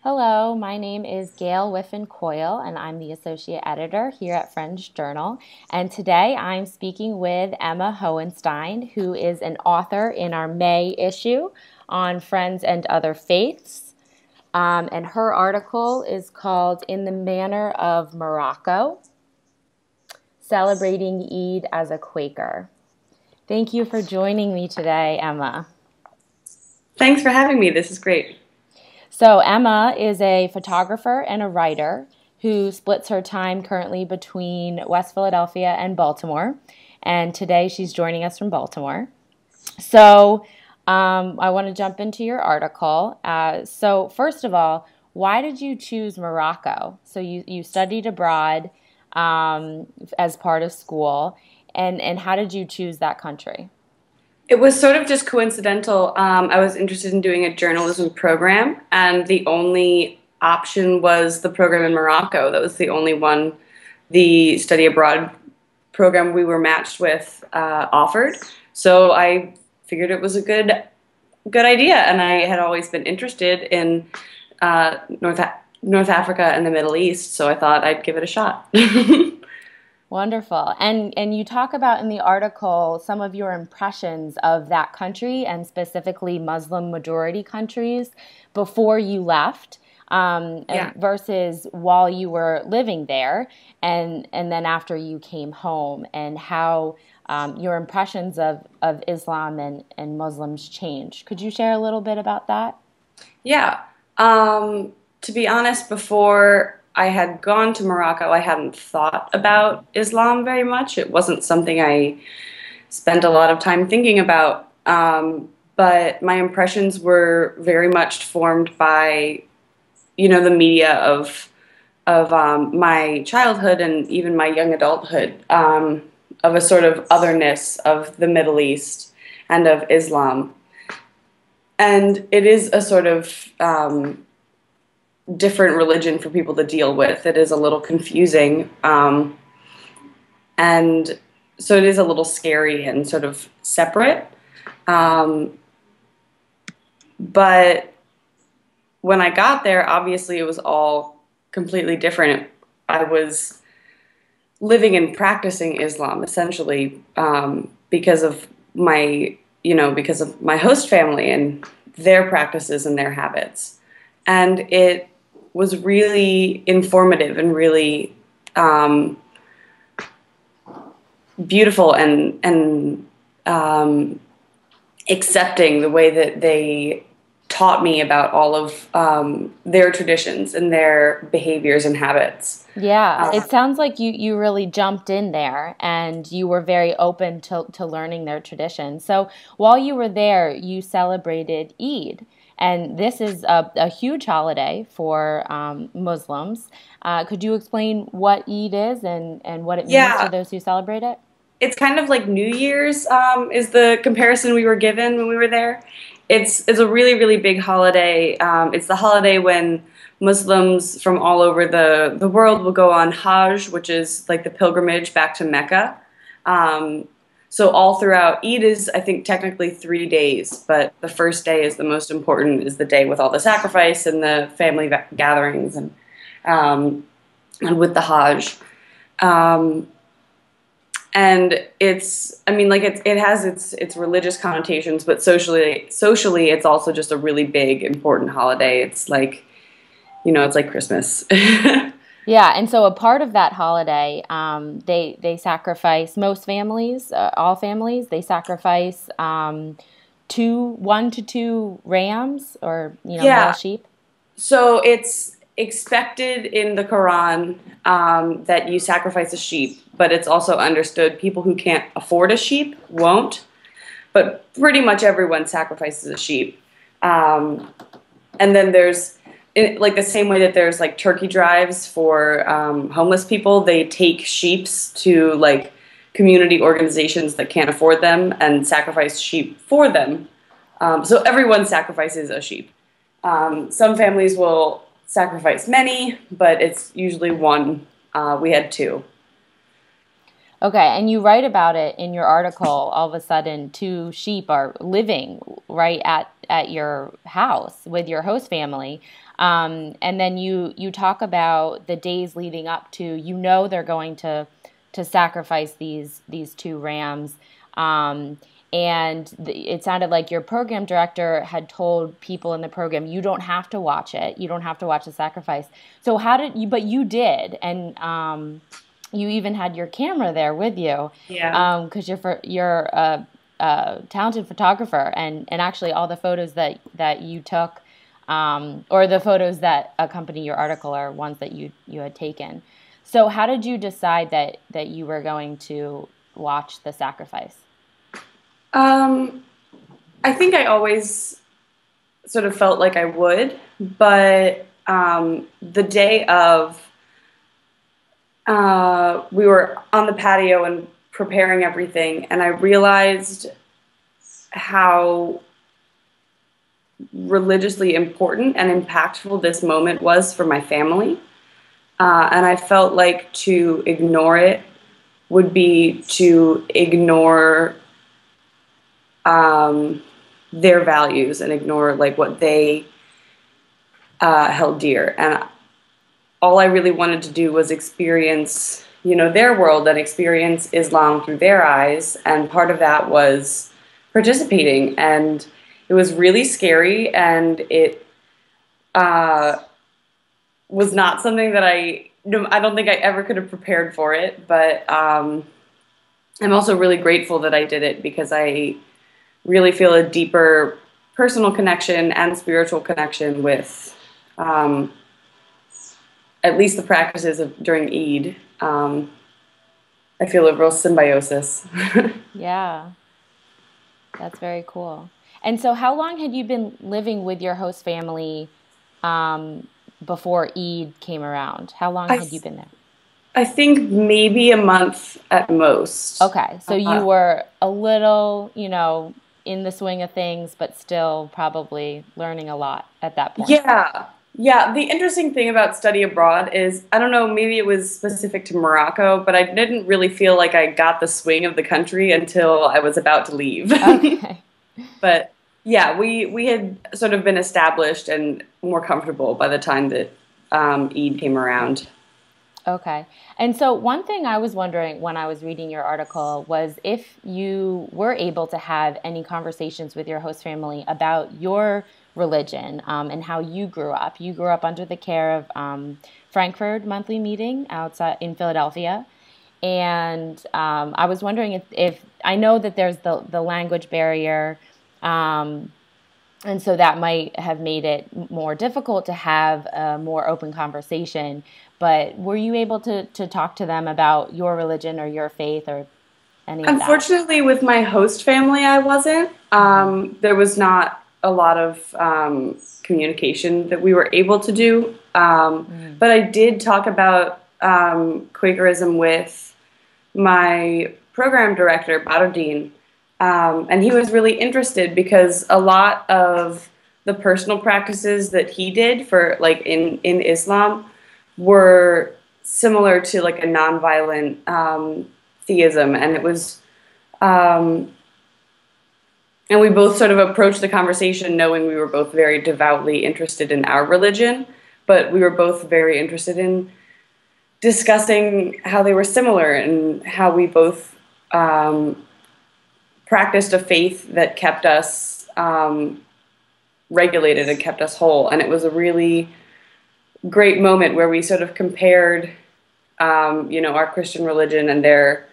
Hello, my name is Gail Whiffen Coyle, and I'm the associate editor here at Fringe Journal. And today I'm speaking with Emma Hohenstein, who is an author in our May issue on Friends and Other Faiths. And her article is called In the Manner of Morocco, Celebrating Eid as a Quaker. Thank you for joining me today, Emma. Thanks for having me. This is great. So Emma is a photographer and a writer who splits her time currently between West Philadelphia and Baltimore. And today she's joining us from Baltimore. So I want to jump into your article. So first of all, why did you choose Morocco? So you studied abroad as part of school, and how did you choose that country? It was sort of just coincidental. I was interested in doing a journalism program, and the only option was the program in Morocco. That was the only one the study abroad program we were matched with offered. So I figured it was a good idea, and I had always been interested in North Africa and the Middle East, so I thought I'd give it a shot. Wonderful. And you talk about in the article some of your impressions of that country and specifically Muslim majority countries before you left, Yeah. versus while you were living there and then after you came home, and how your impressions of Islam and Muslims changed. Could you share a little bit about that? Yeah. To be honest, before I had gone to Morocco, I hadn't thought about Islam very much. It wasn't something I spent a lot of time thinking about. But my impressions were very much formed by, the media of my childhood and even my young adulthood, of a sort of otherness of the Middle East and of Islam. And it is a sort of different religion for people to deal with. It is a little confusing, and so it is a little scary and sort of separate. Um, but when I got there, obviously it was all completely different. I was living and practicing Islam essentially, because of my host family and their practices and their habits, and it was really informative and really um, beautiful and accepting the way that they taught me about all of their traditions and their behaviors and habits. Yeah, Uh, it sounds like you really jumped in there and you were very open to learning their tradition. So while you were there, you celebrated Eid, and this is a huge holiday for Muslims. Could you explain what Eid is and what it means to yeah, those who celebrate it? it's kind of like New Year's, is the comparison we were given when we were there. It's a really big holiday. It's the holiday when Muslims from all over the world will go on Hajj, which is like the pilgrimage back to Mecca. Um, so all throughout, Eid is, I think, technically 3 days, but the first day is the most important, is the day with all the sacrifice and the family gatherings um, and with the Hajj. Um, and it's, I mean, like it has its religious connotations, but socially it's also just a really big important holiday. It's like, it's like Christmas. Yeah, and so a part of that holiday, they sacrifice, most families, all families, they sacrifice one to two rams, or male Yeah, sheep. so it's expected in the Quran, that you sacrifice a sheep, but it's also understood people who can't afford a sheep won't, but pretty much everyone sacrifices a sheep. Um, and then like the same way that there's like turkey drives for homeless people, they take sheeps to like community organizations that can't afford them and sacrifice sheep for them. So everyone sacrifices a sheep. Some families will sacrifice many, but it's usually one. We had two. Okay, and you write about it in your article. All of a sudden, two sheep are living right at your house with your host family, and then you talk about the days leading up to. They're going to sacrifice these two rams, um, and it sounded like your program director had told people in the program, you don't have to watch it. You don't have to watch the sacrifice. So how did you? But you did, and you even had your camera there with you, Yeah. because you're a talented photographer, and actually all the photos that you took, or the photos that accompany your article are ones that you had taken. So how did you decide that you were going to watch the sacrifice? Um, I think I always sort of felt like I would, but the day of, we were on the patio and preparing everything, and I realized how religiously important and impactful this moment was for my family. And I felt like to ignore it would be to ignore um, their values and ignore like what they held dear. And all I really wanted to do was experience, their world and experience Islam through their eyes. And part of that was participating. And it was really scary, and it uh, was not something that I don't think I ever could have prepared for it. But I'm also really grateful that I did it, because I really feel a deeper personal connection and spiritual connection with at least the practices of during Eid. I feel a real symbiosis. Yeah, that's very cool. And so how long had you been living with your host family, um, before Eid came around? How long I had you been there? I think maybe a month at most. Okay, so you were a little, in the swing of things, but still probably learning a lot at that point. Yeah. Yeah. The interesting thing about study abroad is, I don't know, maybe it was specific to Morocco, but I didn't really feel like I got the swing of the country until I was about to leave. Okay. But yeah, we had sort of been established and more comfortable by the time that Eid came around. Okay. And so one thing I was wondering when I was reading your article was if you were able to have any conversations with your host family about your religion, and how you grew up. You grew up under the care of, Frankfurt Monthly Meeting outside in Philadelphia. And I was wondering if I know that there's the language barrier, um, and so that might have made it more difficult to have a more open conversation. But were you able to talk to them about your religion or your faith or any of that? Unfortunately, with my host family, I wasn't. Hmm. There was not a lot of communication that we were able to do. Mm. But I did talk about Quakerism with my program director, Badruddin, and he was really interested, because a lot of the personal practices that he did for like in Islam were similar to like a nonviolent theism, and it was um, and we both sort of approached the conversation knowing we were both very devoutly interested in our religion, but we were both very interested in discussing how they were similar and how we both practiced a faith that kept us regulated and kept us whole. And it was a really great moment where we sort of compared, our Christian religion and their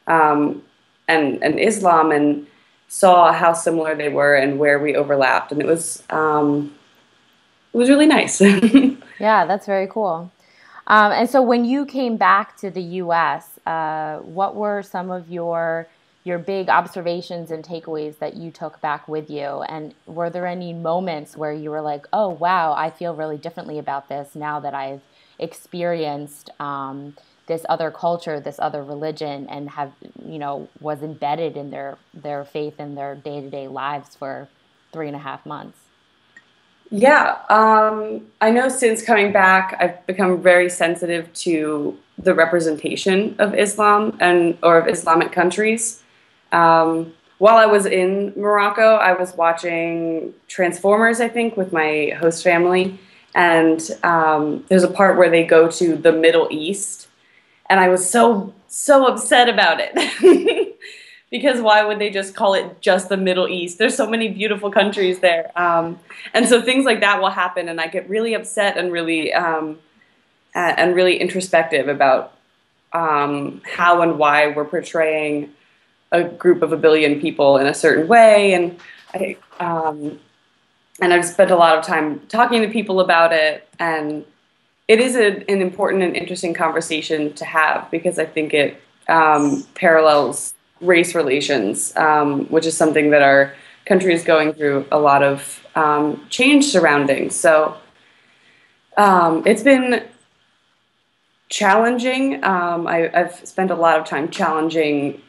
and Islam, and saw how similar they were and where we overlapped. And it was really nice. Yeah, that's very cool. And so when you came back to the U.S., what were some of your big observations and takeaways that you took back with you? And were there any moments where you were like, "Oh, wow, I feel really differently about this now that I've experienced, this other culture, this other religion, and have, was embedded in their faith and their day to day lives for 3.5 months?" Yeah, I know since coming back, I've become very sensitive to the representation of Islam and or of Islamic countries. While I was in Morocco, I was watching Transformers, I think, with my host family, and there's a part where they go to the Middle East, and I was so upset about it. Because why would they just call it just the Middle East? There's so many beautiful countries there, and so things like that will happen, and I get really upset and really introspective about how and why we're portraying a group of a billion people in a certain way, I and I've spent a lot of time talking to people about it, and it is an important and interesting conversation to have because I think it parallels race relations, which is something that our country is going through a lot of change surrounding. So it's been challenging. I've spent a lot of time challenging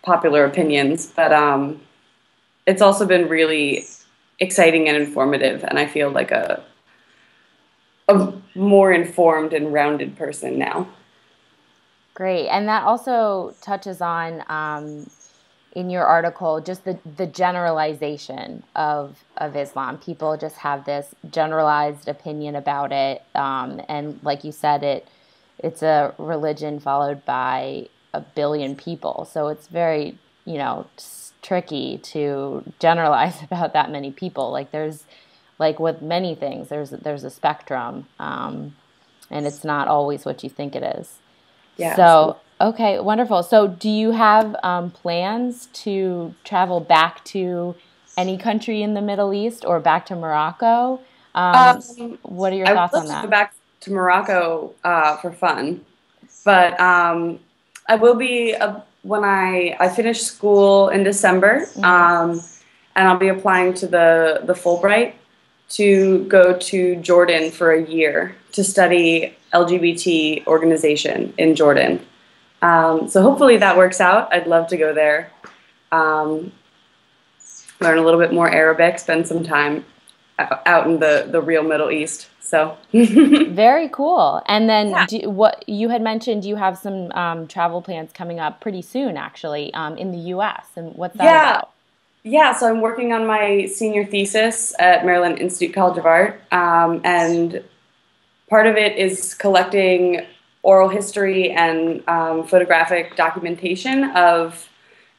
popular opinions, but it's also been really exciting and informative, and I feel like a more informed and rounded person now. Great. And that also touches on in your article just the generalization of Islam. People just have this generalized opinion about it. And like you said, it's a religion followed by a billion people. So it's very, tricky to generalize about that many people. Like there's like with many things, there's a spectrum. And it's not always what you think it is. Yeah, So, okay, wonderful. So, do you have plans to travel back to any country in the Middle East or back to Morocco? What are your I would thoughts love on to go that? back to Morocco for fun, but I will be when I finish school in December, Hmm. and I'll be applying to the Fulbright to go to Jordan for a year to study LGBT organization in Jordan. So hopefully that works out. I'd love to go there, um, learn a little bit more Arabic, spend some time out in the real Middle East. So Very cool. And then, yeah. what you had mentioned, you have some travel plans coming up pretty soon, actually, in the U.S. And what's that Yeah, about? yeah. So I'm working on my senior thesis at Maryland Institute College of Art, and part of it is collecting oral history and photographic documentation of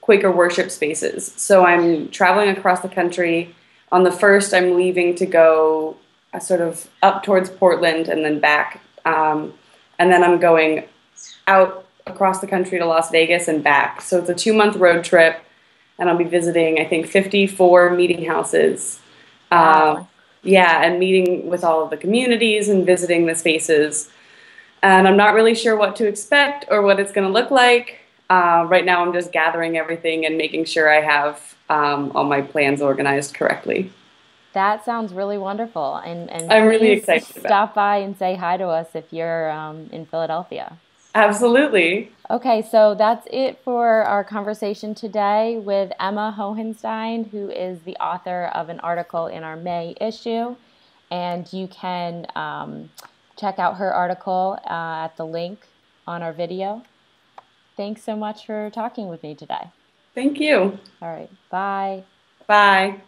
Quaker worship spaces. So I'm traveling across the country. On the first, I'm leaving to go sort of up towards Portland and then back. And then I'm going out across the country to Las Vegas and back. So it's a 2 month road trip, and I'll be visiting, I think, 54 meeting houses. Uh, Wow. yeah, and meeting with all of the communities and visiting the spaces. And I'm not really sure what to expect or what it's going to look like. Right now, I'm just gathering everything and making sure I have all my plans organized correctly. That sounds really wonderful. And I'm really please excited about it. stop by and say hi to us if you're in Philadelphia. Absolutely. Okay, so that's it for our conversation today with Emma Hohenstein, who is the author of an article in our May issue. And you can check out her article at the link on our video. Thanks so much for talking with me today. Thank you. All right, bye. Bye.